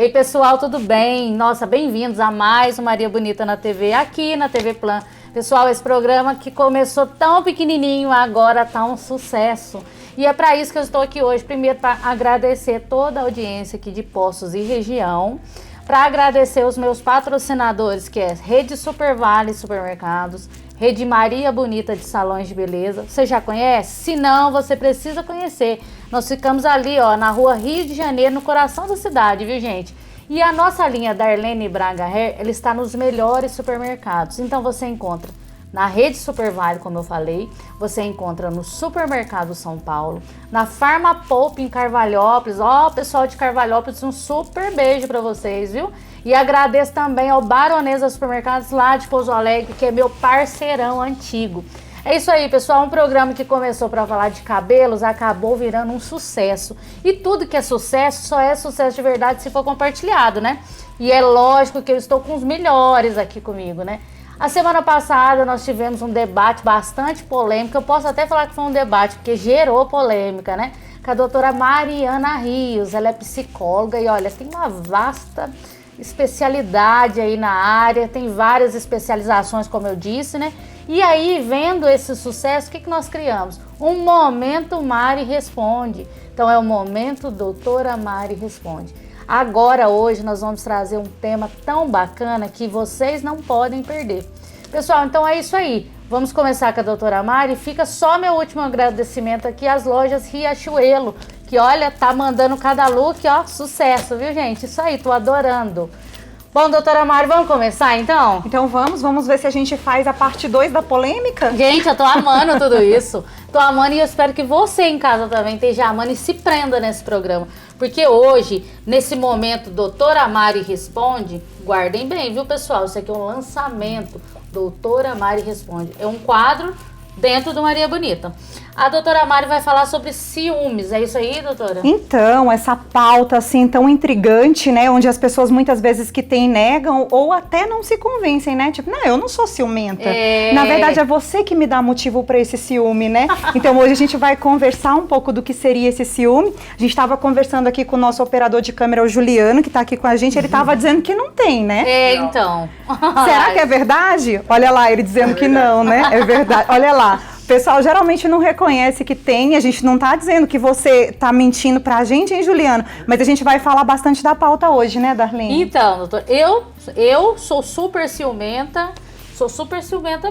Ei pessoal, tudo bem? Nossa, bem-vindos a mais um Maria Bonita na TV, aqui na TV Plan. Pessoal, esse programa que começou tão pequenininho, agora tá um sucesso. E é para isso que eu estou aqui hoje, primeiro para agradecer toda a audiência aqui de Poços e região, para agradecer os meus patrocinadores, que é Rede Super Vale Supermercados, Rede Maria Bonita de Salões de Beleza. Você já conhece? Se não, você precisa conhecer. Nós ficamos ali, ó, na rua Rio de Janeiro, no coração da cidade, viu, gente? E a nossa linha Darlene Braga Hair, ela está nos melhores supermercados. Então você encontra na Rede Super Vale, como eu falei, você encontra no Supermercado São Paulo, na Farmapoup em Carvalhópolis. Ó, pessoal de Carvalhópolis, um super beijo para vocês, viu? E agradeço também ao Baronesa Supermercados lá de Pouso Alegre, que é meu parceirão antigo. É isso aí, pessoal, um programa que começou para falar de cabelos, acabou virando um sucesso. E tudo que é sucesso, só é sucesso de verdade se for compartilhado, né? E é lógico que eu estou com os melhores aqui comigo, né? A semana passada nós tivemos um debate bastante polêmico, eu posso até falar que foi um debate, porque gerou polêmica, né? Com a doutora Mariana Rios, ela é psicóloga e olha, tem uma vasta especialidade aí na área, tem várias especializações, como eu disse, né? E aí, vendo esse sucesso, o que nós criamos? Um Momento Mari Responde. Então é o Momento Doutora Mari Responde. Agora, hoje, nós vamos trazer um tema tão bacana que vocês não podem perder. Pessoal, então é isso aí. Vamos começar com a doutora Mari. Fica só meu último agradecimento aqui às lojas Riachuelo, que olha, tá mandando cada look, ó, sucesso, viu, gente? Isso aí, tô adorando. Bom, doutora Mari, vamos começar então? Então vamos ver se a gente faz a parte 2 da polêmica? Gente, eu tô amando tudo isso. Tô amando e eu espero que você em casa também esteja amando e se prenda nesse programa. Porque hoje, nesse momento, doutora Mari Responde, guardem bem, viu, pessoal? Isso aqui é um lançamento. Doutora Mari Responde. É um quadro dentro do Maria Bonita. A doutora Mari vai falar sobre ciúmes, é isso aí, doutora? Então, essa pauta assim tão intrigante, né, onde as pessoas muitas vezes que têm negam ou até não se convencem, né, tipo, não, eu não sou ciumenta. Na verdade, é você que me dá motivo para esse ciúme, né? Então, hoje a gente vai conversar um pouco do que seria esse ciúme. A gente estava conversando aqui com o nosso operador de câmera, o Juliano, que está aqui com a gente, ele estava dizendo que não tem, né? Então. Será que é verdade? Olha lá, ele dizendo que não, né? É verdade. Olha lá. O pessoal geralmente não reconhece que tem, a gente não tá dizendo que você tá mentindo pra gente, hein, Juliano? Mas a gente vai falar bastante da pauta hoje, né, Darlene? Então, doutor, eu sou super ciumenta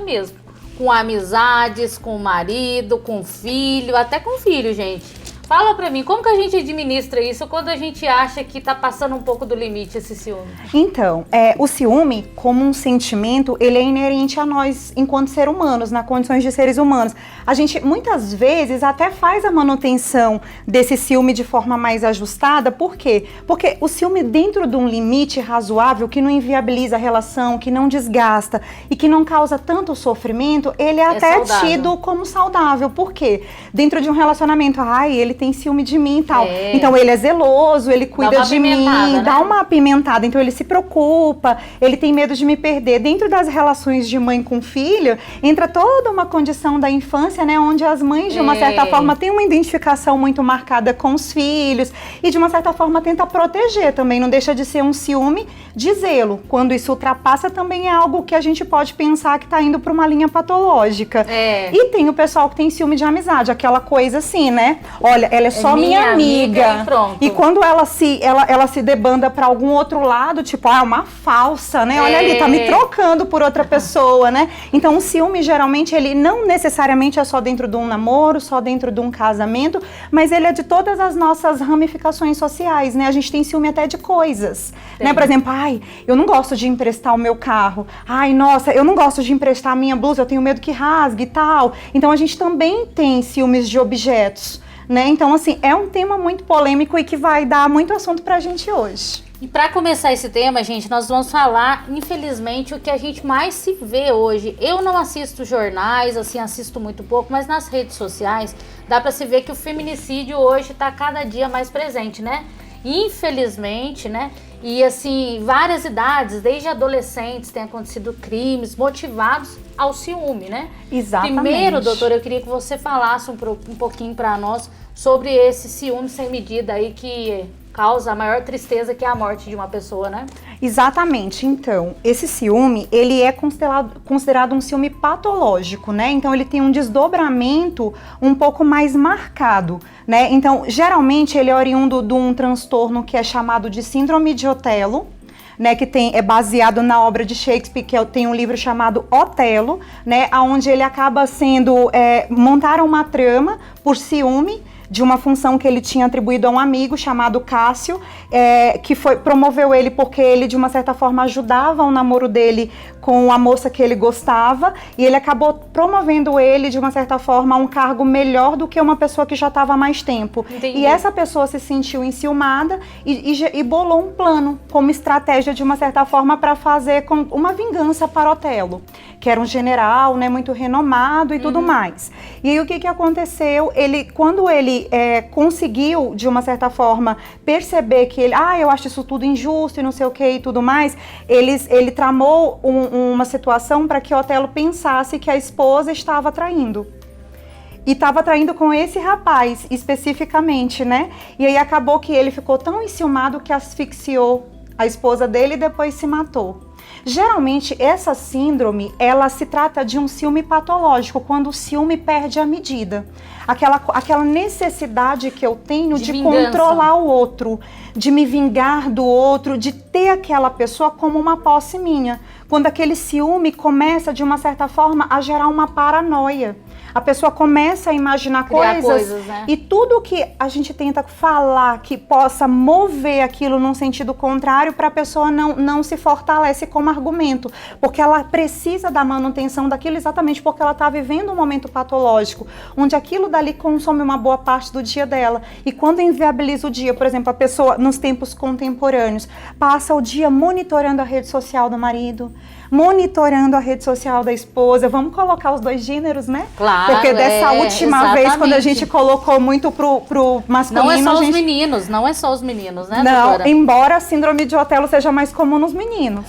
mesmo. Com amizades, com marido, com filho, até com filho, gente. Fala pra mim, como que a gente administra isso quando a gente acha que tá passando um pouco do limite esse ciúme? Então, o ciúme, como um sentimento, ele é inerente a nós enquanto seres humanos, nas condições de seres humanos. A gente, muitas vezes, até faz a manutenção desse ciúme de forma mais ajustada. Por quê? Porque o ciúme dentro de um limite razoável, que não inviabiliza a relação, que não desgasta e que não causa tanto sofrimento, ele é até saudável. Tido como saudável. Por quê? Dentro de um relacionamento, ele tem ciúme de mim e tal. Então ele é zeloso, ele cuida de mim, né? dá uma apimentada, então ele se preocupa, ele tem medo de me perder. Dentro das relações de mãe com filho, entra toda uma condição da infância, né, onde as mães de uma certa forma têm uma identificação muito marcada com os filhos e de uma certa forma tenta proteger também, não deixa de ser um ciúme de zelo. Quando isso ultrapassa também é algo que a gente pode pensar que está indo para uma linha patológica. E tem o pessoal que tem ciúme de amizade, aquela coisa assim, né? Olha, ela é só minha amiga. E pronto. E quando ela se debanda para algum outro lado, tipo, é uma falsa, né? Olha ali, tá me trocando por outra pessoa, né? Então, o ciúme, geralmente, ele não necessariamente é só dentro de um namoro, só dentro de um casamento, mas ele é de todas as nossas ramificações sociais, né? A gente tem ciúme até de coisas, né? Por exemplo, eu não gosto de emprestar o meu carro. Nossa, eu não gosto de emprestar a minha blusa, eu tenho medo que rasgue e tal. Então, a gente também tem ciúmes de objetos, né? Então, assim, é um tema muito polêmico e que vai dar muito assunto pra gente hoje. E para começar esse tema, gente, nós vamos falar, infelizmente, o que a gente mais se vê hoje. Eu não assisto jornais, assim, assisto muito pouco, mas nas redes sociais dá para se ver que o feminicídio hoje tá cada dia mais presente, né? Infelizmente, né? E assim, várias idades, desde adolescentes, tem acontecido crimes motivados ao ciúme, né? Exatamente. Primeiro, doutora, eu queria que você falasse um pouquinho para nós sobre esse ciúme sem medida aí que causa a maior tristeza, que é a morte de uma pessoa, né? Exatamente. Então, esse ciúme, ele é considerado um ciúme patológico, né? Então, ele tem um desdobramento um pouco mais marcado, né? Então, geralmente, ele é oriundo de um transtorno que é chamado de síndrome de Otelo, né, que é baseado na obra de Shakespeare, que tem um livro chamado Otelo, né, onde ele acaba sendo, montaram uma trama por ciúme de uma função que ele tinha atribuído a um amigo chamado Cássio, que promoveu ele porque ele, de uma certa forma, ajudava o namoro dele com a moça que ele gostava, e ele acabou promovendo ele, de uma certa forma, a um cargo melhor do que uma pessoa que já estava há mais tempo. Entendi. E essa pessoa se sentiu enciumada e bolou um plano como estratégia, de uma certa forma, para fazer uma vingança para Otelo, que era um general, né, muito renomado e tudo mais. E aí o que aconteceu? Quando ele conseguiu, de uma certa forma, perceber que ele, eu acho isso tudo injusto e não sei o que e tudo mais, ele tramou uma situação para que Otelo pensasse que a esposa estava traindo. E estava traindo com esse rapaz, especificamente, né? E aí acabou que ele ficou tão enciumado que asfixiou a esposa dele e depois se matou. Geralmente, essa síndrome, ela se trata de um ciúme patológico, quando o ciúme perde a medida. Aquela necessidade que eu tenho de controlar o outro, de me vingar do outro, de ter aquela pessoa como uma posse minha. Quando aquele ciúme começa, de uma certa forma, a gerar uma paranoia. A pessoa começa a imaginar coisas, né? E tudo que a gente tenta falar que possa mover aquilo num sentido contrário, para a pessoa não se fortalece como argumento, porque ela precisa da manutenção daquilo exatamente porque ela está vivendo um momento patológico, onde aquilo dali consome uma boa parte do dia dela. E quando inviabiliza o dia, por exemplo, a pessoa nos tempos contemporâneos passa o dia monitorando a rede social do marido, monitorando a rede social da esposa. Vamos colocar os dois gêneros, né? Claro, porque dessa última vez, quando a gente colocou muito pro masculino... Não é só os meninos, né, não, doutora? Embora a síndrome de Otelo seja mais comum nos meninos.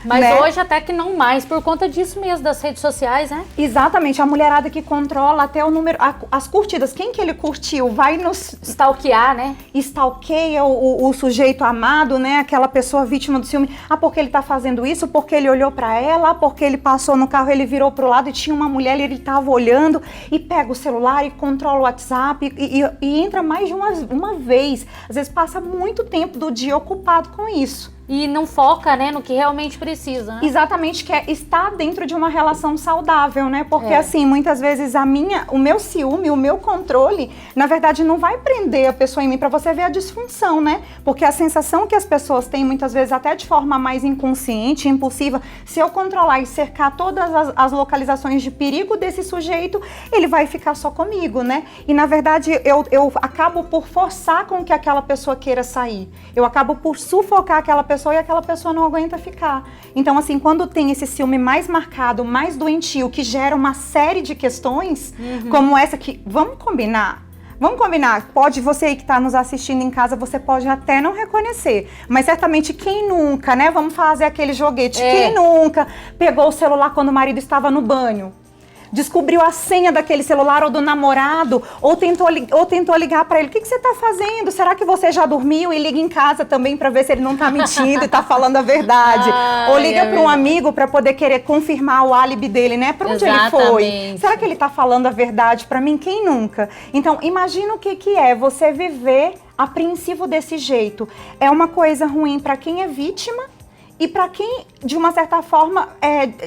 Mas né? Hoje até que não mais, por conta disso mesmo, das redes sociais, né? Exatamente, a mulherada que controla até o número, as curtidas. Quem que ele curtiu? Vai nos... Stalkear, né? Stalkeia o sujeito amado, né? Aquela pessoa vítima do ciúme. Porque ele tá fazendo isso, porque ele olhou pra ela, porque ele passou no carro, ele virou pro lado e tinha uma mulher e ele tava olhando, e pega o celular e controla o WhatsApp e entra mais de uma vez. Às vezes passa muito tempo do dia ocupado com isso. E não foca, né, no que realmente precisa, né? Exatamente, que é estar dentro de uma relação saudável, né? Porque assim, muitas vezes o meu ciúme, o meu controle, na verdade não vai prender a pessoa em mim, para você ver a disfunção, né? Porque a sensação que as pessoas têm, muitas vezes até de forma mais inconsciente, impulsiva, se eu controlar e cercar todas as localizações de perigo desse sujeito, ele vai ficar só comigo, né? E na verdade eu acabo por forçar com que aquela pessoa queira sair. Eu acabo por sufocar aquela pessoa e aquela pessoa não aguenta ficar. Então, assim, quando tem esse ciúme mais marcado, mais doentio, que gera uma série de questões, como essa que, vamos combinar, pode, você aí que está nos assistindo em casa, você pode até não reconhecer, mas certamente quem nunca, né, vamos fazer aquele joguete, quem nunca pegou o celular quando o marido estava no banho? Descobriu a senha daquele celular ou do namorado, ou tentou ligar para ele. O que você está fazendo? Será que você já dormiu? E liga em casa também para ver se ele não está mentindo e está falando a verdade. Ou liga para um amigo para poder querer confirmar o álibi dele, né? Para onde ele foi? Será que ele está falando a verdade para mim? Quem nunca? Então, imagina o que é você viver apreensivo desse jeito. É uma coisa ruim para quem é vítima, e para quem, de uma certa forma,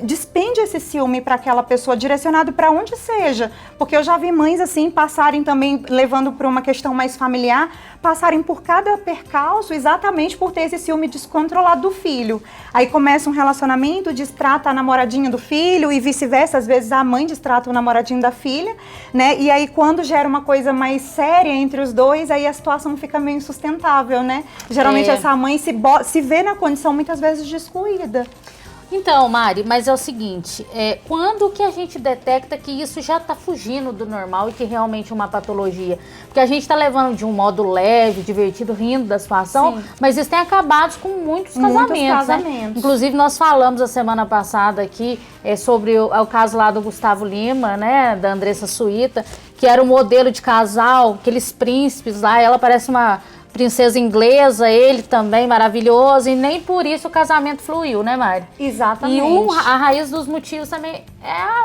despende esse ciúme para aquela pessoa, direcionado para onde seja. Porque eu já vi mães, assim, passarem também, levando para uma questão mais familiar, passarem por cada percalço exatamente por ter esse ciúme descontrolado do filho. Aí começa um relacionamento, destrata a namoradinha do filho e vice-versa. Às vezes a mãe destrata o namoradinho da filha, né? E aí quando gera uma coisa mais séria entre os dois, aí a situação fica meio insustentável, né? Geralmente essa mãe se vê na condição, muitas vezes, de excluída. Então, Mari, mas é o seguinte, quando que a gente detecta que isso já está fugindo do normal e que realmente é uma patologia? Porque a gente está levando de um modo leve, divertido, rindo da situação, sim, mas isso tem acabado com muitos casamentos. Né? Inclusive, nós falamos a semana passada aqui sobre o caso lá do Gustavo Lima, né, da Andressa Suíta, que era o modelo de casal, aqueles príncipes lá, ela parece uma princesa inglesa, ele também maravilhoso, e nem por isso o casamento fluiu, né, Mari? Exatamente. E a raiz dos motivos também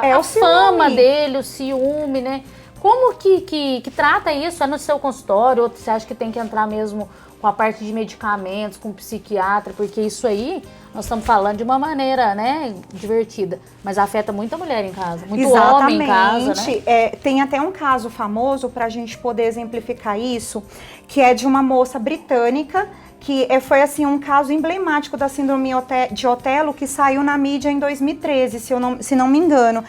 é a o fama ciúme. dele, o ciúme, né? Como que trata isso? É no seu consultório? Ou você acha que tem que entrar mesmo com a parte de medicamentos, com o psiquiatra? Porque isso aí, nós estamos falando de uma maneira, né, divertida, mas afeta muita mulher em casa, muito homem em casa, né? Tem até um caso famoso para a gente poder exemplificar isso, que é de uma moça britânica, que foi assim um caso emblemático da síndrome de Otelo, que saiu na mídia em 2013, se não me engano.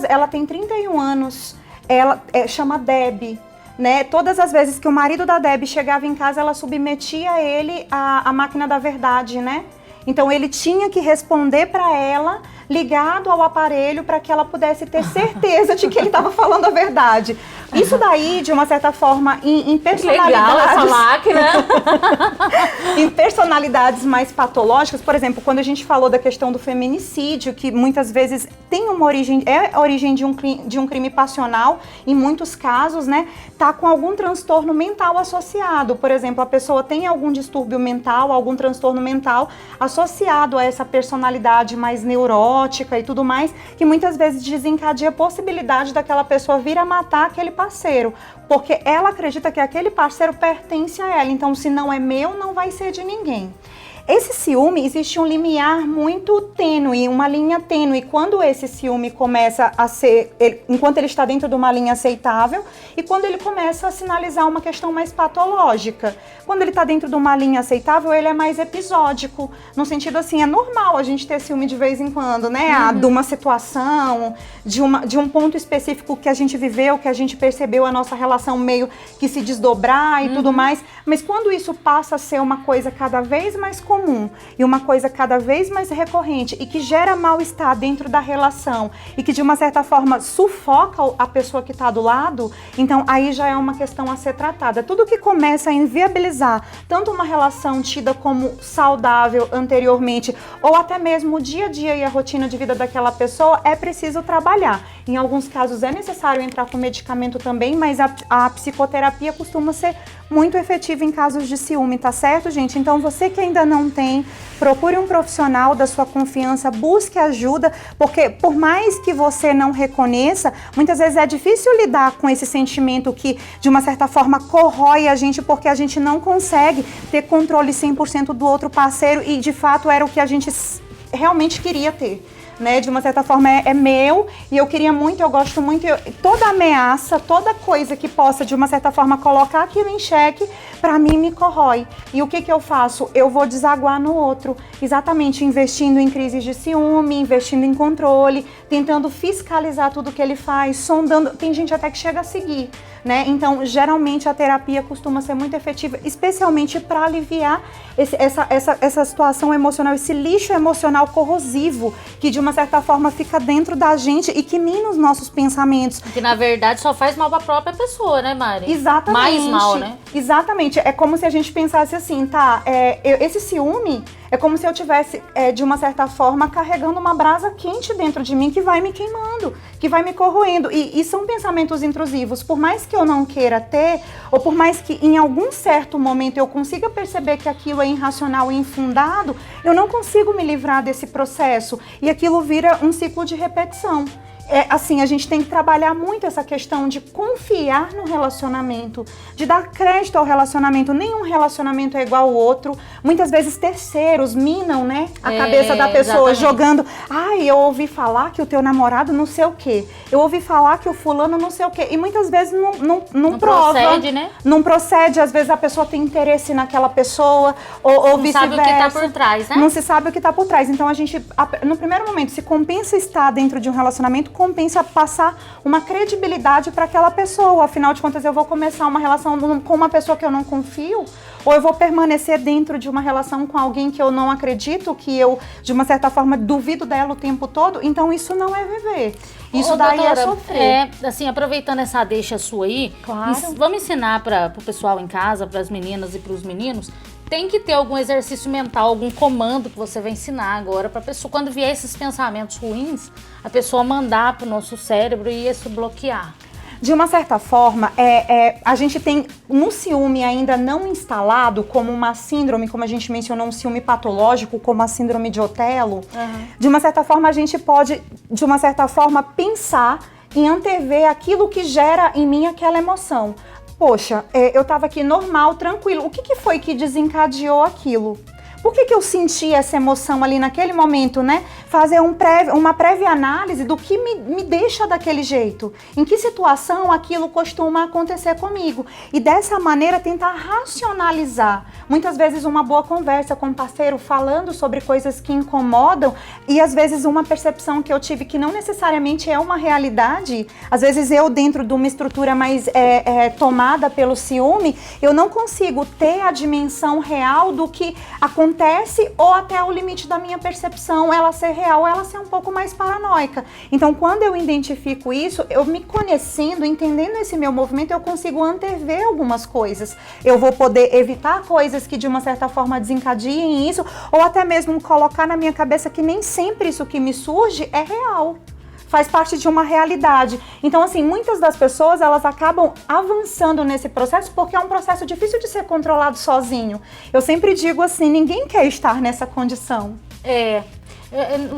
Ela tem 31 anos, ela chama Debbie. Né? Todas as vezes que o marido da Debbie chegava em casa, ela submetia ele à máquina da verdade, né? Então ele tinha que responder para ela ligado ao aparelho para que ela pudesse ter certeza de que ele estava falando a verdade. Isso daí, de uma certa forma, em personalidades... Legal essa máquina! Em personalidades mais patológicas, por exemplo, quando a gente falou da questão do feminicídio, que muitas vezes tem uma origem, é a origem de um crime passional, em muitos casos, né, tá com algum transtorno mental associado. Por exemplo, a pessoa tem algum distúrbio mental, algum transtorno mental associado a essa personalidade mais neurótica e tudo mais, que muitas vezes desencadeia a possibilidade daquela pessoa vir a matar aquele parceiro, porque ela acredita que aquele parceiro pertence a ela, então se não é meu, não vai ser de ninguém. Esse ciúme, existe um limiar muito tênue, uma linha tênue, quando esse ciúme começa a ser, enquanto ele está dentro de uma linha aceitável, e quando ele começa a sinalizar uma questão mais patológica. Quando ele está dentro de uma linha aceitável, ele é mais episódico, no sentido assim, é normal a gente ter ciúme de vez em quando, né? De uma situação, de um ponto específico que a gente viveu, que a gente percebeu a nossa relação meio que se desdobrar e tudo mais, mas quando isso passa a ser uma coisa cada vez mais comum e uma coisa cada vez mais recorrente e que gera mal-estar dentro da relação e que de uma certa forma sufoca a pessoa que está do lado, então aí já é uma questão a ser tratada. Tudo que começa a inviabilizar tanto uma relação tida como saudável anteriormente ou até mesmo o dia a dia e a rotina de vida daquela pessoa, é preciso trabalhar. Em alguns casos é necessário entrar com medicamento também, mas a psicoterapia costuma ser muito efetiva em casos de ciúme, tá certo, gente? Então você que ainda não tem, procure um profissional da sua confiança, busque ajuda, porque por mais que você não reconheça, muitas vezes é difícil lidar com esse sentimento que de uma certa forma corrói a gente, porque a gente não consegue ter controle 100% do outro parceiro e de fato era o que a gente realmente queria ter. Né, de uma certa forma é meu e eu queria muito, eu gosto muito, toda ameaça, toda coisa que possa de uma certa forma colocar aquilo em xeque, para mim me corrói. E o que eu faço? Eu vou desaguar no outro, exatamente investindo em crises de ciúme, investindo em controle, tentando fiscalizar tudo que ele faz, sondando, tem gente até que chega a seguir, né? Então geralmente a terapia costuma ser muito efetiva, especialmente para aliviar essa situação emocional, esse lixo emocional corrosivo que de uma certa forma fica dentro da gente e que mina os nossos pensamentos. Que na verdade só faz mal para a própria pessoa, né, Mari? Exatamente. Mais mal, né? Exatamente. É como se a gente pensasse assim, tá, esse ciúme é como se eu tivesse, de uma certa forma, carregando uma brasa quente dentro de mim que vai me queimando, que vai me corroendo. E são pensamentos intrusivos. Por mais que eu não queira ter, ou por mais que em algum certo momento eu consiga perceber que aquilo é irracional e infundado, eu não consigo me livrar desse processo. E aquilo vira um ciclo de repetição. Assim, a gente tem que trabalhar muito essa questão de confiar no relacionamento, de dar crédito ao relacionamento. Nenhum relacionamento é igual ao outro. Muitas vezes terceiros minam, né, a cabeça da pessoa, exatamente, jogando. Eu ouvi falar que o teu namorado não sei o quê. Eu ouvi falar que o fulano não sei o quê. E muitas vezes não prova. Não procede, né? Não procede. Às vezes a pessoa tem interesse naquela pessoa ou vice-versa. Não sabe o que está por trás, né? Não se sabe o que está por trás. Então a gente, no primeiro momento, se compensa estar dentro de um relacionamento, compensa passar uma credibilidade para aquela pessoa. Afinal de contas, eu vou começar uma relação com uma pessoa que eu não confio, ou eu vou permanecer dentro de uma relação com alguém que eu não acredito, que eu, de uma certa forma, duvido dela o tempo todo. Então, isso não é viver. Isso daí doutora, é sofrer. Assim, aproveitando essa deixa sua aí, claro, vamos ensinar para o pessoal em casa, para as meninas e para os meninos. Tem que ter algum exercício mental, algum comando que você vai ensinar agora para a pessoa, quando vier esses pensamentos ruins, a pessoa mandar para o nosso cérebro e isso bloquear. De uma certa forma, a gente tem no ciúme ainda não instalado como uma síndrome, como a gente mencionou, um ciúme patológico, como a síndrome de Otelo. De uma certa forma, a gente pode, de uma certa forma, pensar em antever aquilo que gera em mim aquela emoção. Poxa, eu estava aqui normal, tranquilo. O que foi que desencadeou aquilo? Por que eu senti essa emoção ali naquele momento, né? Fazer uma prévia análise do que me deixa daquele jeito. Em que situação aquilo costuma acontecer comigo. E dessa maneira tentar racionalizar. Muitas vezes uma boa conversa com o parceiro falando sobre coisas que incomodam e às vezes uma percepção que eu tive que não necessariamente é uma realidade. Às vezes eu dentro de uma estrutura mais tomada pelo ciúme, eu não consigo ter a dimensão real do que acontece ou até o limite da minha percepção, ela ser real, ela ser um pouco mais paranoica. Então, quando eu identifico isso, eu me conhecendo, entendendo esse meu movimento, eu consigo antever algumas coisas. Eu vou poder evitar coisas que de uma certa forma desencadiem isso, ou até mesmo colocar na minha cabeça que nem sempre isso que me surge é real. Faz parte de uma realidade. Então, assim, muitas das pessoas, elas acabam avançando nesse processo porque é um processo difícil de ser controlado sozinho. Eu sempre digo assim, ninguém quer estar nessa condição.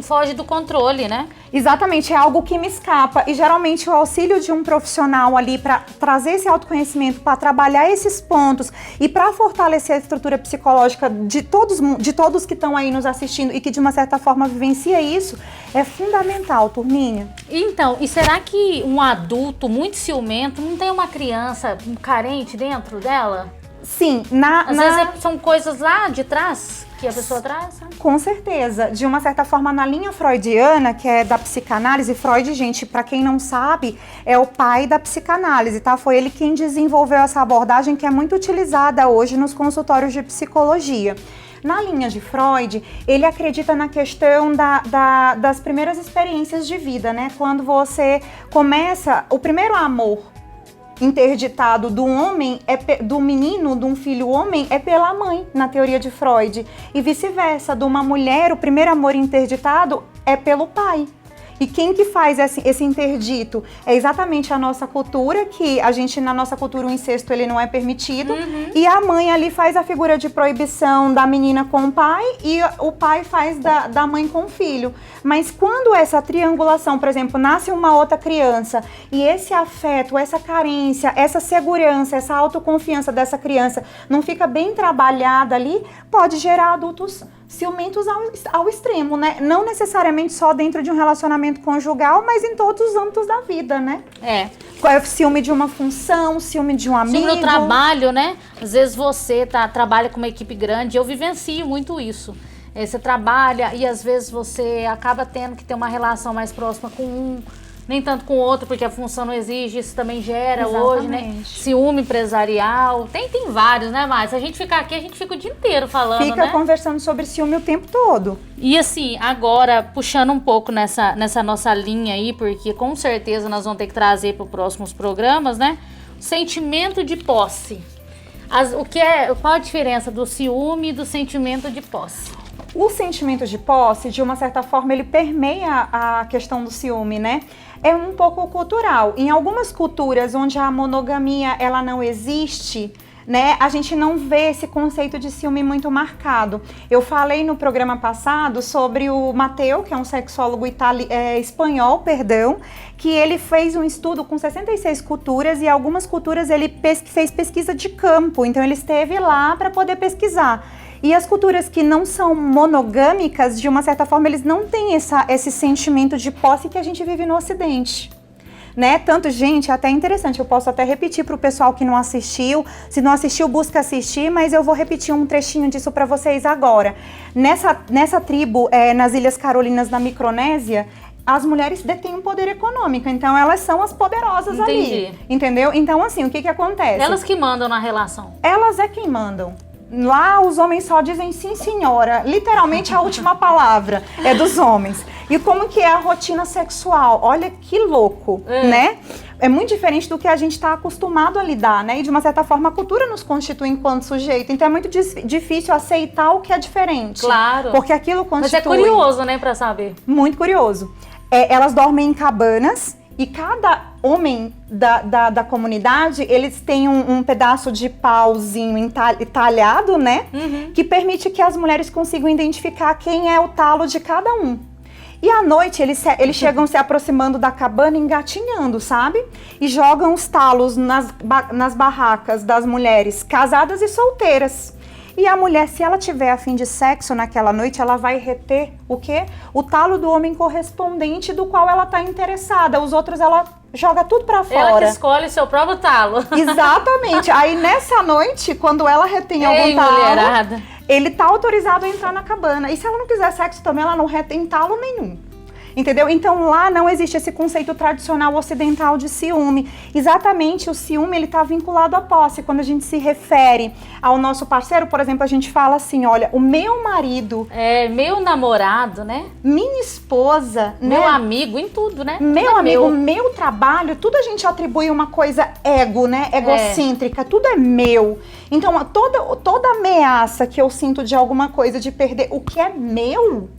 Foge do controle, né? Exatamente, é algo que me escapa e geralmente o auxílio de um profissional ali para trazer esse autoconhecimento, para trabalhar esses pontos e para fortalecer a estrutura psicológica de todos que estão aí nos assistindo e que de uma certa forma vivencia isso, é fundamental, turminha. Então, e será que um adulto muito ciumento não tem uma criança carente dentro dela? Sim, às vezes são coisas lá de trás que a pessoa traz? Com certeza. De uma certa forma, na linha freudiana, que é da psicanálise, Freud, gente, para quem não sabe, é o pai da psicanálise, tá? Foi ele quem desenvolveu essa abordagem que é muito utilizada hoje nos consultórios de psicologia. Na linha de Freud, ele acredita na questão das primeiras experiências de vida, né? Quando você começa, o primeiro amor interditado do homem, do menino, de um filho homem, é pela mãe, na teoria de Freud. E vice-versa, de uma mulher, o primeiro amor interditado é pelo pai. E quem que faz esse interdito? É exatamente a nossa cultura, que na nossa cultura o incesto ele não é permitido. E a mãe ali faz a figura de proibição da menina com o pai e o pai faz da mãe com o filho. Mas quando essa triangulação, por exemplo, nasce uma outra criança e esse afeto, essa carência, essa segurança, essa autoconfiança dessa criança não fica bem trabalhada ali, pode gerar adultos ciumentos ao extremo, né? Não necessariamente só dentro de um relacionamento conjugal, mas em todos os âmbitos da vida, né? É ciúme de uma função, ciúme de um amigo. Ciúme no trabalho, né? Às vezes você trabalha com uma equipe grande, eu vivencio muito isso. Você trabalha e às vezes você acaba tendo que ter uma relação mais próxima com um, nem tanto com o outro, porque a função não exige, isso também gera hoje, né? Ciúme empresarial, tem vários, né, Márcia? Se a gente ficar aqui, a gente fica o dia inteiro falando, Fica conversando sobre ciúme o tempo todo. E assim, agora, puxando um pouco nessa nossa linha aí, porque com certeza nós vamos ter que trazer para os próximos programas, né? Sentimento de posse. Qual a diferença do ciúme e do sentimento de posse? O sentimento de posse, de uma certa forma, ele permeia a questão do ciúme, né? É um pouco cultural. Em algumas culturas onde a monogamia ela não existe, né, a gente não vê esse conceito de ciúme muito marcado. Eu falei no programa passado sobre o Matteo, que é um sexólogo espanhol, que ele fez um estudo com 66 culturas e algumas culturas ele fez pesquisa de campo, então ele esteve lá para poder pesquisar. E as culturas que não são monogâmicas, de uma certa forma, eles não têm esse sentimento de posse que a gente vive no Ocidente. Né? Tanto, gente, até interessante, eu posso até repetir para o pessoal que não assistiu. Se não assistiu, busca assistir, mas eu vou repetir um trechinho disso para vocês agora. Nessa tribo, nas Ilhas Carolinas, na Micronésia, as mulheres detêm um poder econômico, então elas são as poderosas ali, entendeu? Então, assim, o que acontece? Elas que mandam na relação. Elas é quem mandam. Lá os homens só dizem sim, senhora. Literalmente a última palavra é dos homens. E como que é a rotina sexual? Olha que louco, né? É muito diferente do que a gente está acostumado a lidar, né? E de uma certa forma a cultura nos constitui enquanto sujeito. Então é muito difícil aceitar o que é diferente. Claro. Porque aquilo constitui... Mas é curioso, né, pra saber. Muito curioso. Elas dormem em cabanas E cada homem da comunidade, eles têm um pedaço de pauzinho entalhado, né? Que permite que as mulheres consigam identificar quem é o talo de cada um. E à noite eles chegam se aproximando da cabana engatinhando, sabe? E jogam os talos nas barracas das mulheres casadas e solteiras. E a mulher, se ela tiver a fim de sexo naquela noite, ela vai reter o quê? O talo do homem correspondente do qual ela tá interessada. Os outros ela joga tudo pra fora. Ela que escolhe seu próprio talo. Exatamente. Aí nessa noite, quando ela retém algum talo, mulherada, ele tá autorizado a entrar na cabana. E se ela não quiser sexo também, ela não retém talo nenhum. Entendeu? Então lá não existe esse conceito tradicional ocidental de ciúme. Exatamente, o ciúme ele tá vinculado à posse. Quando a gente se refere ao nosso parceiro, por exemplo, a gente fala assim, olha, o meu marido... meu namorado, né? Minha esposa, meu né? amigo, em tudo, né? Meu amigo, meu trabalho, tudo a gente atribui uma coisa ego, né? Egocêntrica, tudo é meu. Então, toda ameaça que eu sinto de alguma coisa, de perder o que é meu...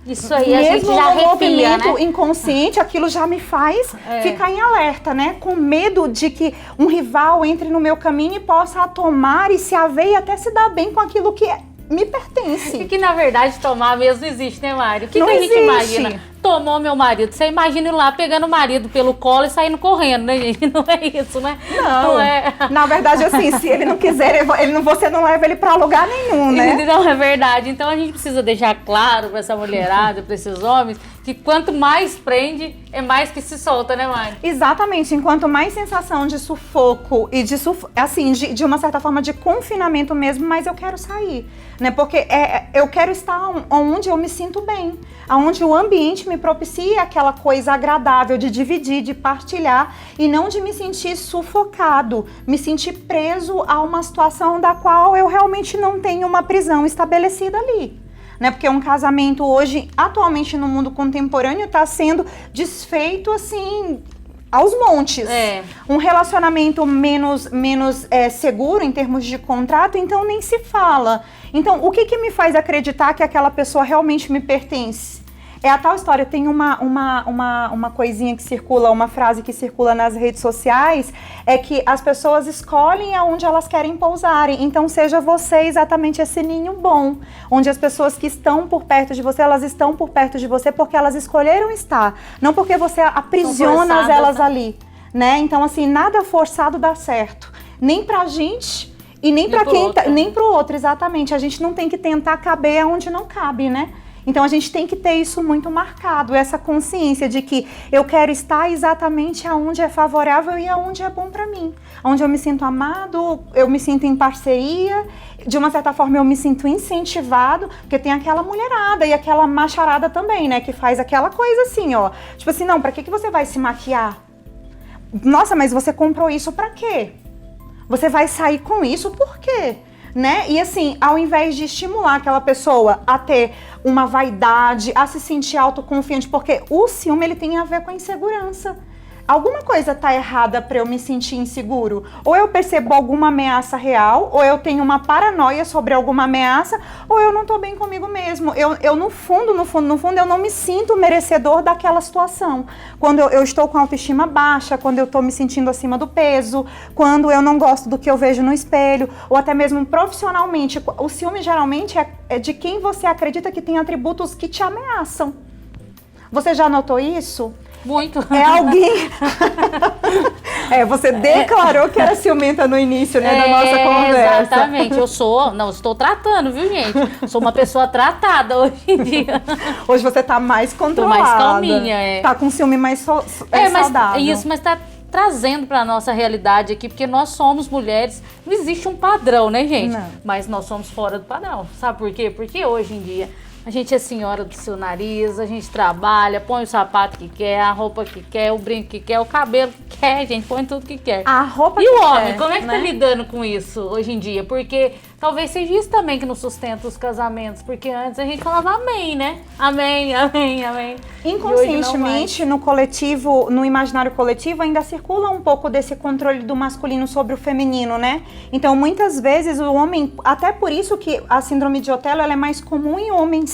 Isso aí, a gente já arrepia, movimento né? inconsciente, aquilo já me faz ficar em alerta, né? Com medo de que um rival entre no meu caminho e possa tomar e se haver e até se dar bem com aquilo que me pertence. E que, na verdade, tomar mesmo existe, né, Mari? O que a gente existe. imagina? Tomou meu marido. Você imagina ele lá pegando o marido pelo colo e saindo correndo, né, gente? Não é isso, né? Não é. Na verdade, assim, se ele não quiser, você não leva ele pra lugar nenhum, né? Não, é verdade. Então a gente precisa deixar claro pra essa mulherada, pra esses homens, que quanto mais prende, é mais que se solta, né, Mari? Exatamente. Enquanto mais sensação de sufoco e de uma certa forma de confinamento mesmo, mais eu quero sair, né? Porque eu quero estar onde eu me sinto bem, onde o ambiente me propicia aquela coisa agradável de dividir, de partilhar e não de me sentir sufocado, me sentir preso a uma situação da qual eu realmente não tenho uma prisão estabelecida ali. Né? Porque um casamento hoje, atualmente no mundo contemporâneo, está sendo desfeito assim aos montes. Um relacionamento menos seguro em termos de contrato, então nem se fala. Então, o que me faz acreditar que aquela pessoa realmente me pertence? É a tal história, tem uma coisinha que circula, uma frase que circula nas redes sociais, é que as pessoas escolhem aonde elas querem pousarem. Então seja você exatamente esse ninho bom, onde as pessoas que estão por perto de você, elas estão por perto de você porque elas escolheram estar, não porque você aprisiona elas ali, né? Então assim, nada forçado dá certo, nem pra gente e nem pra quem nem pro outro, exatamente. A gente não tem que tentar caber aonde não cabe, né? Então a gente tem que ter isso muito marcado, essa consciência de que eu quero estar exatamente aonde é favorável e aonde é bom para mim. Onde eu me sinto amado, eu me sinto em parceria, de uma certa forma eu me sinto incentivado, porque tem aquela mulherada e aquela macharada também, né, que faz aquela coisa assim, ó. Tipo assim, não, pra que você vai se maquiar? Nossa, mas você comprou isso pra quê? Você vai sair com isso por quê? Né? E assim, ao invés de estimular aquela pessoa a ter uma vaidade, a se sentir autoconfiante, porque o ciúme ele tem a ver com a insegurança. Alguma coisa tá errada para eu me sentir inseguro. Ou eu percebo alguma ameaça real, ou eu tenho uma paranoia sobre alguma ameaça, ou eu não tô bem comigo mesmo. Eu no fundo, eu não me sinto merecedor daquela situação. Quando eu estou com autoestima baixa, quando eu tô me sentindo acima do peso, quando eu não gosto do que eu vejo no espelho, ou até mesmo profissionalmente. O ciúme geralmente é de quem você acredita que tem atributos que te ameaçam. Você já notou isso? Muito. É alguém... você declarou que era ciumenta no início, né, da nossa conversa. Exatamente. Estou tratando, viu, gente? Sou uma pessoa tratada hoje em dia. Hoje você tá mais controlada. Tô mais calminha, Tá com ciúme mais saudável. Mas tá trazendo pra nossa realidade aqui, porque nós somos mulheres, não existe um padrão, né, gente? Não. Mas nós somos fora do padrão. Sabe por quê? Porque hoje em dia a gente é senhora do seu nariz, a gente trabalha, põe o sapato que quer, a roupa que quer, o brinco que quer, o cabelo que quer, gente, põe tudo que quer. A roupa e que o homem, quer, como é que né? tá lidando com isso hoje em dia? Porque talvez seja isso também que nos sustenta os casamentos, porque antes a gente falava amém, né? Amém, amém, amém. Inconscientemente, no coletivo, no imaginário coletivo, ainda circula um pouco desse controle do masculino sobre o feminino, né? Então, muitas vezes o homem, até por isso que a síndrome de Otelo ela é mais comum em homens.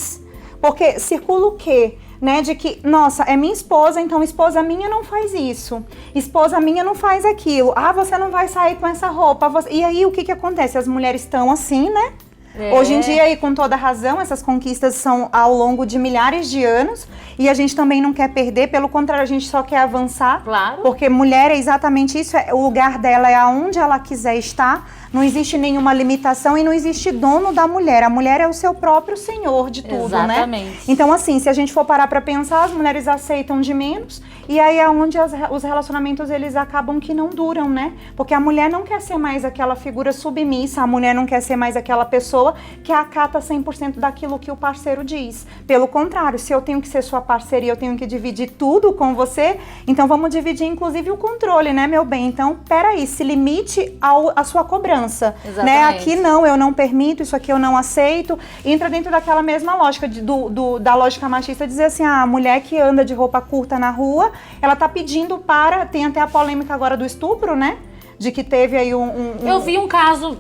Porque circula o quê? né, de que, nossa, é minha esposa, então esposa minha não faz isso, esposa minha não faz aquilo, você não vai sair com essa roupa, e aí o que que acontece? As mulheres estão assim, né? Hoje em dia, e com toda razão, essas conquistas são ao longo de milhares de anos e a gente também não quer perder, pelo contrário, a gente só quer avançar. Claro. Porque mulher é exatamente isso, o lugar dela é aonde ela quiser estar, não existe nenhuma limitação e não existe dono da mulher. A mulher é o seu próprio senhor de tudo, exatamente, né? Então, assim, se a gente for parar pra pensar, as mulheres aceitam de menos e aí é onde os relacionamentos, eles acabam que não duram, né? Porque a mulher não quer ser mais aquela figura submissa, a mulher não quer ser mais aquela pessoa que acata 100% daquilo que o parceiro diz. Pelo contrário, se eu tenho que ser sua parceira e eu tenho que dividir tudo com você, então vamos dividir inclusive o controle, né, meu bem? Então, peraí, se limite à sua cobrança, né? Aqui não, eu não permito, isso aqui eu não aceito. Entra dentro daquela mesma lógica da lógica machista, dizer assim, a mulher que anda de roupa curta na rua, ela tá pedindo tem até a polêmica agora do estupro, né? De que teve aí Eu vi um caso,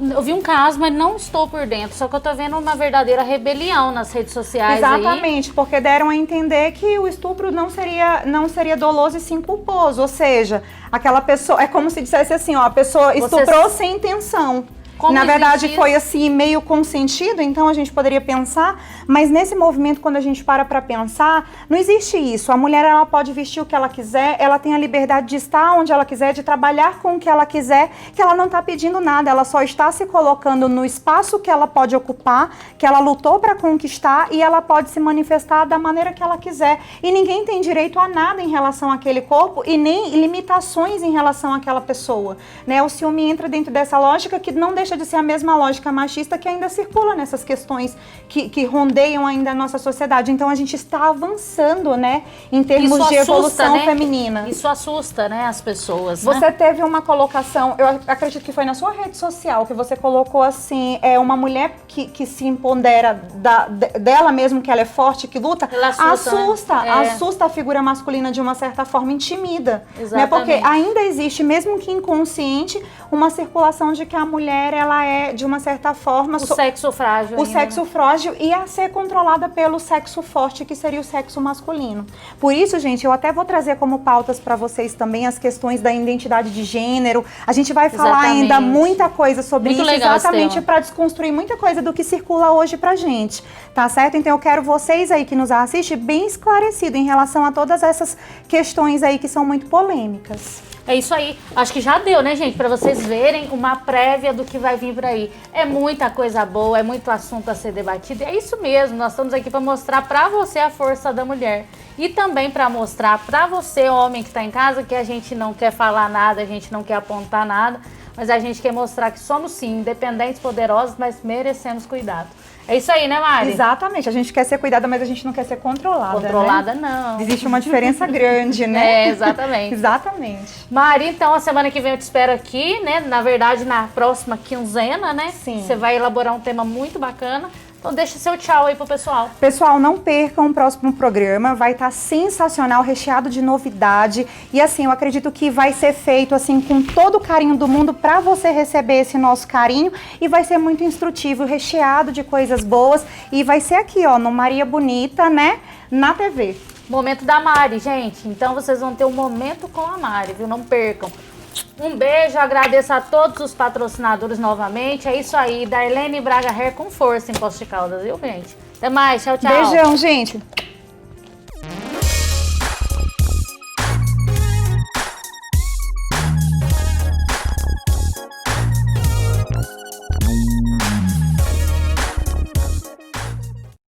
mas não estou por dentro. Só que eu tô vendo uma verdadeira rebelião nas redes sociais. Exatamente, porque deram a entender que o estupro não seria doloso e sim culposo. Ou seja, aquela pessoa, é como se dissesse assim, a pessoa estuprou sem intenção. Na verdade, foi assim, meio consentido, então a gente poderia pensar, mas nesse movimento, quando a gente para pensar, não existe isso. A mulher, ela pode vestir o que ela quiser, ela tem a liberdade de estar onde ela quiser, de trabalhar com o que ela quiser, que ela não está pedindo nada, ela só está se colocando no espaço que ela pode ocupar, que ela lutou para conquistar e ela pode se manifestar da maneira que ela quiser. E ninguém tem direito a nada em relação àquele corpo e nem limitações em relação àquela pessoa, né? O ciúme entra dentro dessa lógica que não deixa de ser a mesma lógica machista que ainda circula nessas questões que rondeiam ainda a nossa sociedade. Então a gente está avançando, né, em termos de evolução feminina. Isso assusta, né, as pessoas. Você teve uma colocação, eu acredito que foi na sua rede social, que você colocou assim, uma mulher que se empodera dela mesmo, que ela é forte, que luta, ela assusta a figura masculina de uma certa forma, intimida. Exatamente. Né? Porque ainda existe, mesmo que inconsciente, uma circulação de que a mulher, ela é de uma certa forma o sexo frágil. O sexo frágil e a ser controlada pelo sexo forte, que seria o sexo masculino. Por isso, gente, eu até vou trazer como pautas para vocês também as questões da identidade de gênero. A gente vai falar ainda muita coisa sobre isso, exatamente para desconstruir muita coisa do que circula hoje pra gente, tá certo? Então eu quero vocês aí que nos assistem bem esclarecido em relação a todas essas questões aí que são muito polêmicas. É isso aí. Acho que já deu, né, gente? Pra vocês verem uma prévia do que vai vir por aí. É muita coisa boa, é muito assunto a ser debatido. É isso mesmo. Nós estamos aqui pra mostrar pra você a força da mulher. E também pra mostrar pra você, homem que tá em casa, que a gente não quer falar nada, a gente não quer apontar nada, mas a gente quer mostrar que somos, sim, independentes, poderosos, mas merecemos cuidado. É isso aí, né, Mari? Exatamente. A gente quer ser cuidada, mas a gente não quer ser controlada. Controlada, né? Não. Existe uma diferença grande, né? Exatamente. Exatamente. Mari, então, a semana que vem eu te espero aqui, né? Na verdade, na próxima quinzena, né? Sim. Você vai elaborar um tema muito bacana. Então deixa seu tchau aí pro pessoal. Pessoal, não percam o próximo programa, vai estar sensacional, recheado de novidade. E assim, eu acredito que vai ser feito assim com todo o carinho do mundo para você receber esse nosso carinho. E vai ser muito instrutivo, recheado de coisas boas. E vai ser aqui, ó, no Maria Bonita, né, na TV. Momento da Mari, gente. Então vocês vão ter um momento com a Mari, viu? Não percam. Um beijo, agradeço a todos os patrocinadores novamente. É isso aí, Darlene Braga Hair com força em Poços de Caldas, viu, gente? Até mais, tchau, tchau. Beijão, gente.